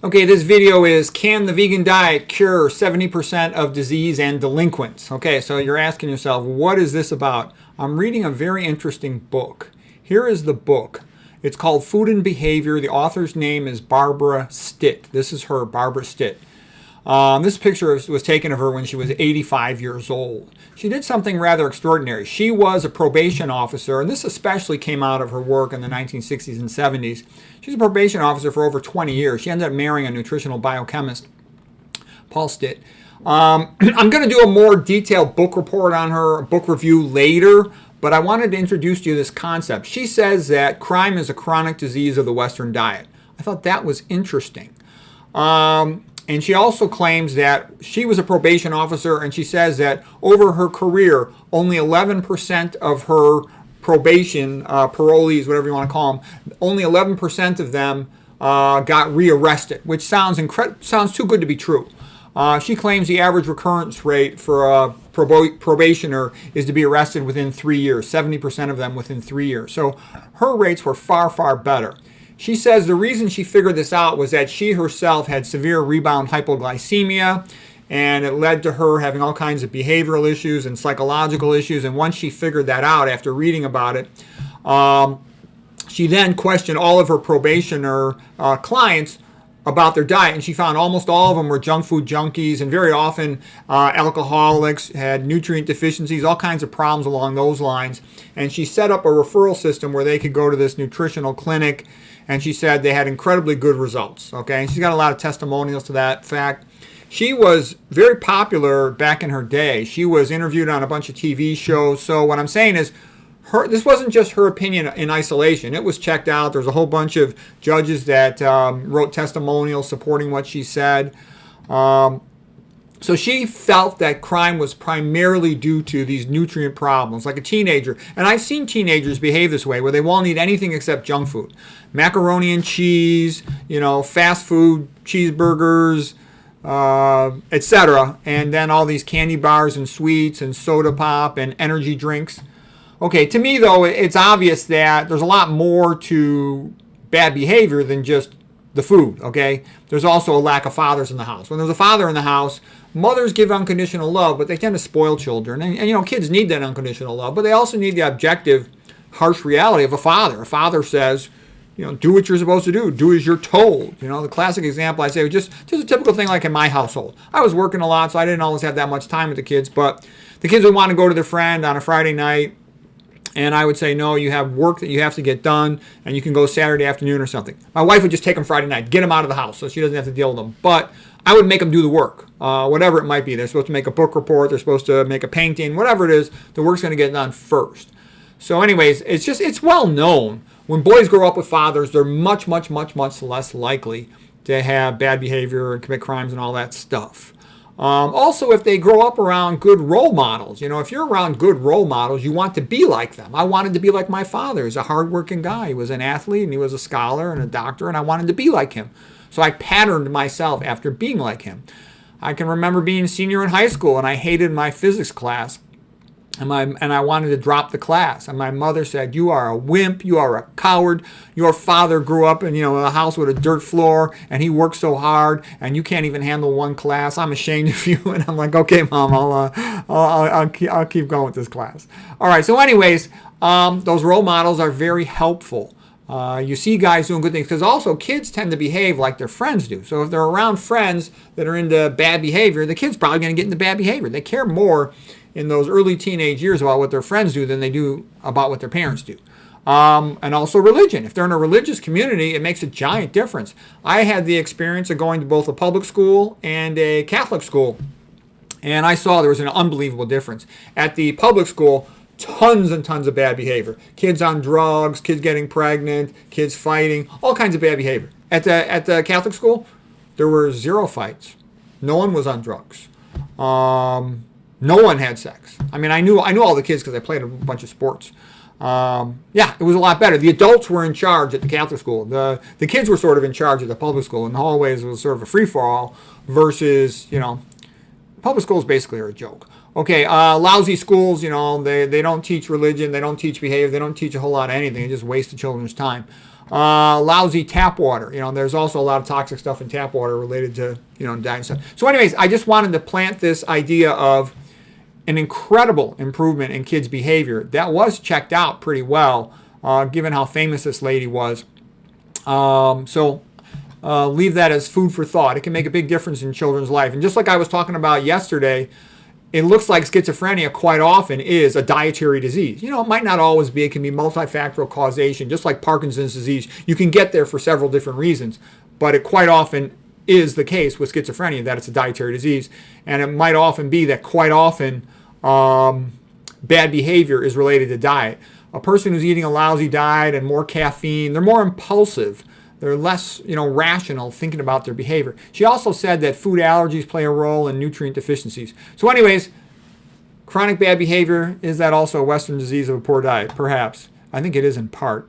Okay, this video is, can the vegan diet cure 70% of disease and delinquents? Okay, so you're asking yourself, what is this about? I'm reading a very interesting book. Here is the book. It's called Food and Behavior. The author's name is Barbara Stitt. This is her, Barbara Stitt. This picture was taken of her when she was 85 years old. She did something rather extraordinary. She was a probation officer, and this especially came out of her work in the 1960s and 70s. She was a probation officer for over 20 years. She ended up marrying a nutritional biochemist, Paul Stitt. I'm going to do a more detailed book report on her, a book review later, but I wanted to introduce to you this concept. She says that crime is a chronic disease of the Western diet. I thought that was interesting. And she also claims that she was a probation officer, and she says that over her career, only 11% of her probation, parolees, whatever you want to call them, only 11% of them got rearrested, which sounds too good to be true. She claims the average recurrence rate for a probationer is to be arrested within 3 years, 70% of them within 3 years. So her rates were far, far better. She says the reason she figured this out was that she herself had severe rebound hypoglycemia, and it led to her having all kinds of behavioral issues and psychological issues. And once she figured that out after reading about it, she then questioned all of her probationer clients about their diet, and she found almost all of them were junk food junkies, and very often alcoholics, had nutrient deficiencies, all kinds of problems along those lines. And she set up a referral system where they could go to this nutritional clinic, and she said they had incredibly good results. Okay, and she's got a lot of testimonials to that fact. She was very popular back in her day. She was interviewed on a bunch of TV shows. So what I'm saying is, this wasn't just her opinion in isolation. It was checked out. There's a whole bunch of judges that wrote testimonials supporting what she said. So she felt that crime was primarily due to these nutrient problems, like a teenager. And I've seen teenagers behave this way, where they won't eat anything except junk food. Macaroni and cheese, fast food, cheeseburgers, etc. And then all these candy bars and sweets and soda pop and energy drinks. Okay, to me, though, it's obvious that there's a lot more to bad behavior than just the food, okay? There's also a lack of fathers in the house. When there's a father in the house, mothers give unconditional love, but they tend to spoil children. And kids need that unconditional love, but they also need the objective, harsh reality of a father. A father says, do what you're supposed to do. Do as you're told. The classic example I say, just a typical thing like in my household. I was working a lot, so I didn't always have that much time with the kids, but the kids would want to go to their friend on a Friday night, and I would say, no, you have work that you have to get done, and you can go Saturday afternoon or something. My wife would just take them Friday night, get them out of the house so she doesn't have to deal with them. But I would make them do the work, whatever it might be. They're supposed to make a book report. They're supposed to make a painting. Whatever it is, the work's going to get done first. So anyways, it's well known. When boys grow up with fathers, they're much, much, much, much less likely to have bad behavior and commit crimes and all that stuff. Also, if they grow up around good role models, if you're around good role models, you want to be like them. I wanted to be like my father. He's a hardworking guy. He was an athlete, and he was a scholar and a doctor, and I wanted to be like him. So I patterned myself after being like him. I can remember being a senior in high school, and I hated my physics class, and I wanted to drop the class. And my mother said, "You are a wimp. You are a coward. Your father grew up in a house with a dirt floor, and he worked so hard, and you can't even handle one class. I'm ashamed of you." And I'm like, "Okay, Mom, I'll keep going with this class." All right. So, anyways, those role models are very helpful. You see guys doing good things, because also kids tend to behave like their friends do. So if they're around friends that are into bad behavior, the kid's probably going to get into bad behavior. They care more in those early teenage years about what their friends do than they do about what their parents do. And also religion. If they're in a religious community, it makes a giant difference. I had the experience of going to both a public school and a Catholic school, and I saw there was an unbelievable difference. At the public school, tons and tons of bad behavior. Kids on drugs, kids getting pregnant, kids fighting, all kinds of bad behavior. At the Catholic school, there were 0 fights. No one was on drugs. No one had sex. I mean, I knew all the kids because I played a bunch of sports. Yeah, it was a lot better. The adults were in charge at the Catholic school. The kids were sort of in charge at the public school. In the hallways, it was sort of a free-for-all versus, public schools basically are a joke. Okay, lousy schools, they don't teach religion, they don't teach behavior, they don't teach a whole lot of anything. They just waste the children's time. Lousy tap water. There's also a lot of toxic stuff in tap water related to, diet and stuff. So anyways, I just wanted to plant this idea of an incredible improvement in kids' behavior. That was checked out pretty well, given how famous this lady was. So leave that as food for thought. It can make a big difference in children's life. And just like I was talking about yesterday, it looks like schizophrenia quite often is a dietary disease. It might not always be. It can be multifactorial causation, just like Parkinson's disease. You can get there for several different reasons, but it quite often is the case with schizophrenia that it's a dietary disease. And it might often be that quite often bad behavior is related to diet. A person who's eating a lousy diet and more caffeine, they're more impulsive. They're less, rational thinking about their behavior. She also said that food allergies play a role in nutrient deficiencies. So anyways, chronic bad behavior, is that also a Western disease of a poor diet? Perhaps. I think it is in part.